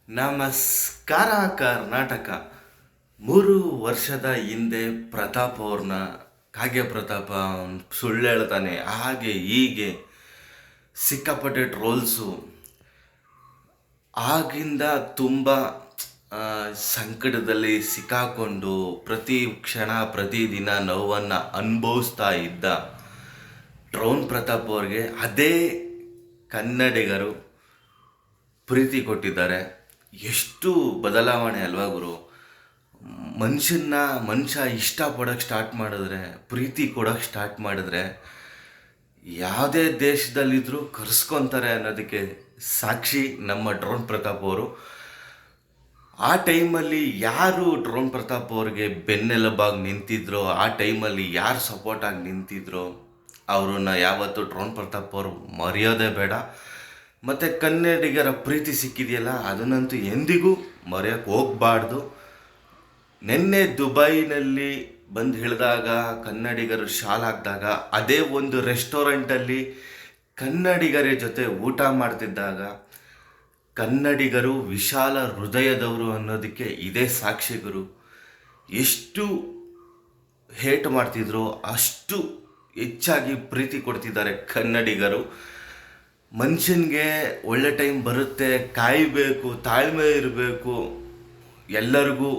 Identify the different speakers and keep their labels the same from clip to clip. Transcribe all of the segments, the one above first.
Speaker 1: ನಮಸ್ಕಾರ ಕರ್ನಾಟಕ. 3 ವರ್ಷದ ಹಿಂದೆ ಪ್ರತಾಪ್ ಅವ್ರನ್ನ ಕಾಗೆ ಪ್ರತಾಪ ಸುಳ್ಳು ಹೇಳ್ತಾನೆ ಹಾಗೆ ಹೀಗೆ ಸಿಕ್ಕಾಪಟ್ಟೆ ಟ್ರೋಲ್ಸು. ಆಗಿಂದ ತುಂಬ ಸಂಕಟದಲ್ಲಿ ಸಿಕ್ಕಾಕೊಂಡು ಪ್ರತಿ ಕ್ಷಣ ಪ್ರತಿದಿನ ನೋವನ್ನು ಅನುಭವಿಸ್ತಾ ಇದ್ದ ಡ್ರೋನ್ ಪ್ರತಾಪ್ ಅವ್ರಿಗೆ ಅದೇ ಕನ್ನಡಿಗರು ಪ್ರೀತಿ ಕೊಟ್ಟಿದ್ದಾರೆ. ಎಷ್ಟು ಬದಲಾವಣೆ ಅಲ್ವಾ ಗುರು. ಮನುಷ್ಯ ಇಷ್ಟಪಡೋಕ್ಕೆ ಸ್ಟಾರ್ಟ್ ಮಾಡಿದ್ರೆ, ಪ್ರೀತಿ ಕೊಡೋಕ್ಕೆ ಸ್ಟಾರ್ಟ್ ಮಾಡಿದ್ರೆ ಯಾವುದೇ ದೇಶದಲ್ಲಿದ್ದರೂ ಕರೆಸ್ಕೊತಾರೆ ಅನ್ನೋದಕ್ಕೆ ಸಾಕ್ಷಿ ನಮ್ಮ ಡ್ರೋನ್ ಪ್ರತಾಪ್ ಅವರು. ಆ ಟೈಮಲ್ಲಿ ಯಾರು ಡ್ರೋನ್ ಪ್ರತಾಪ್ ಅವ್ರಿಗೆ ಬೆನ್ನೆಲುಬಾಗಿ ನಿಂತಿದ್ರೋ, ಆ ಟೈಮಲ್ಲಿ ಯಾರು ಸಪೋರ್ಟಾಗಿ ನಿಂತಿದ್ರೋ ಅವ್ರನ್ನ ಯಾವತ್ತೂ ಡ್ರೋನ್ ಪ್ರತಾಪ್ ಅವರು ಮರೆಯೋದೇ ಬೇಡ. ಮತ್ತು ಕನ್ನಡಿಗರ ಪ್ರೀತಿ ಸಿಕ್ಕಿದೆಯಲ್ಲ, ಅದನ್ನಂತೂ ಎಂದಿಗೂ ಮರೆಯೋಕ್ಕೆ ಹೋಗಬಾರ್ದು. ನಿನ್ನೆ ದುಬೈನಲ್ಲಿ ಬಂದು ಹೇಳಿದಾಗ ಕನ್ನಡಿಗರು ಶಾಲ್ ಹಾಕಿದಾಗ ಅದೇ ಒಂದು ರೆಸ್ಟೋರೆಂಟಲ್ಲಿ ಕನ್ನಡಿಗರ ಜೊತೆ ಊಟ ಮಾಡ್ತಿದ್ದಾಗ ಕನ್ನಡಿಗರು ವಿಶಾಲ ಹೃದಯದವರು ಅನ್ನೋದಕ್ಕೆ ಇದೇ ಸಾಕ್ಷಿಗರು. ಎಷ್ಟು ಹೇಟ್ ಮಾಡ್ತಿದ್ರು ಅಷ್ಟು ಹೆಚ್ಚಾಗಿ ಪ್ರೀತಿ ಕೊಡ್ತಿದ್ದಾರೆ ಕನ್ನಡಿಗರು. ಮನುಷ್ಯನಿಗೆ ಒಳ್ಳೆ ಟೈಮ್ ಬರುತ್ತೆ, ಕಾಯಬೇಕು, ತಾಳ್ಮೆ ಇರಬೇಕು. ಎಲ್ಲರಿಗೂ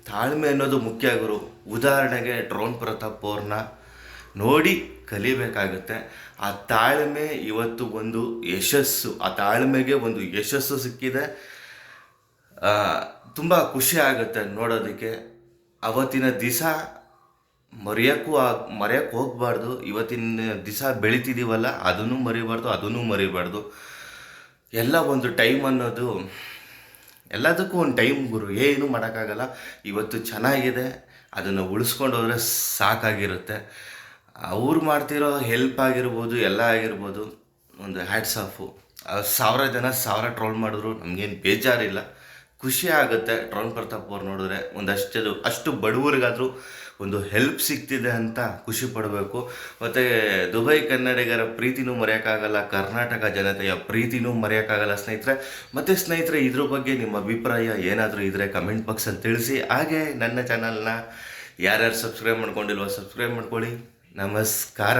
Speaker 1: ತಾಳ್ಮೆ ಅನ್ನೋದು ಮುಖ್ಯ ಗುರು. ಉದಾಹರಣೆಗೆ ಡ್ರೋನ್ ಪ್ರತಾಪ್ ಅವ್ರನ್ನ ನೋಡಿ ಕಲಿಬೇಕಾಗುತ್ತೆ. ಆ ತಾಳ್ಮೆ ಇವತ್ತು ಒಂದು ಯಶಸ್ಸು, ಆ ತಾಳ್ಮೆಗೆ ಒಂದು ಯಶಸ್ಸು ಸಿಕ್ಕಿದೆ. ತುಂಬ ಖುಷಿ ಆಗುತ್ತೆ ನೋಡೋದಕ್ಕೆ. ಅವತ್ತಿನ ದಿವಸ ಮರೆಯೋಕ್ಕೆ ಹೋಗಬಾರ್ದು. ಇವತ್ತಿನ ದಿವಸ ಬೆಳಿತಿದ್ದೀವಲ್ಲ, ಅದನ್ನು ಮರಿಬಾರ್ದು. ಎಲ್ಲ ಒಂದು ಟೈಮ್ ಅನ್ನೋದು, ಎಲ್ಲದಕ್ಕೂ ಒಂದು ಟೈಮ್ ಗುರು. ಏನೂ ಮಾಡೋಕ್ಕಾಗಲ್ಲ. ಇವತ್ತು ಚೆನ್ನಾಗಿದೆ, ಅದನ್ನು ಉಳಿಸ್ಕೊಂಡು ಹೋದರೆ ಸಾಕಾಗಿರುತ್ತೆ. ಅವ್ರು ಮಾಡ್ತಿರೋ ಹೆಲ್ಪ್ ಆಗಿರ್ಬೋದು, ಎಲ್ಲ ಆಗಿರ್ಬೋದು, ಒಂದು ಹ್ಯಾಟ್ಸ್ ಆಫು. 1000 ಜನ 1000 ಟ್ರೋಲ್ ಮಾಡಿದ್ರು ನಮಗೇನು ಬೇಜಾರಿಲ್ಲ, ಖುಷಿ ಆಗುತ್ತೆ. ಡ್ರೋನ್ ಪ್ರತಾಪ್ ಅವ್ರು ನೋಡಿದ್ರೆ ಅಷ್ಟು ಬಡವರಿಗಾದರೂ ಒಂದು ಹೆಲ್ಪ್ ಸಿಗ್ತಿದೆ ಅಂತ ಖುಷಿ ಪಡಬೇಕು. ಮತ್ತು ದುಬೈ ಕನ್ನಡಿಗರ ಪ್ರೀತಿನೂ ಮರೆಯೋಕ್ಕಾಗಲ್ಲ, ಕರ್ನಾಟಕ ಜನತೆಯ ಪ್ರೀತಿನೂ ಮರೆಯೋಕ್ಕಾಗಲ್ಲ ಸ್ನೇಹಿತರೆ. ಇದ್ರ ಬಗ್ಗೆ ನಿಮ್ಮ ಅಭಿಪ್ರಾಯ ಏನಾದರೂ ಇದ್ದರೆ ಕಮೆಂಟ್ ಬಾಕ್ಸಲ್ಲಿ ತಿಳಿಸಿ. ಹಾಗೆ ನನ್ನ ಚಾನಲ್ನ ಯಾರ್ಯಾರು ಸಬ್ಸ್ಕ್ರೈಬ್ ಮಾಡ್ಕೊಂಡಿಲ್ವೋ ಸಬ್ಸ್ಕ್ರೈಬ್ ಮಾಡ್ಕೊಳ್ಳಿ. ನಮಸ್ಕಾರ.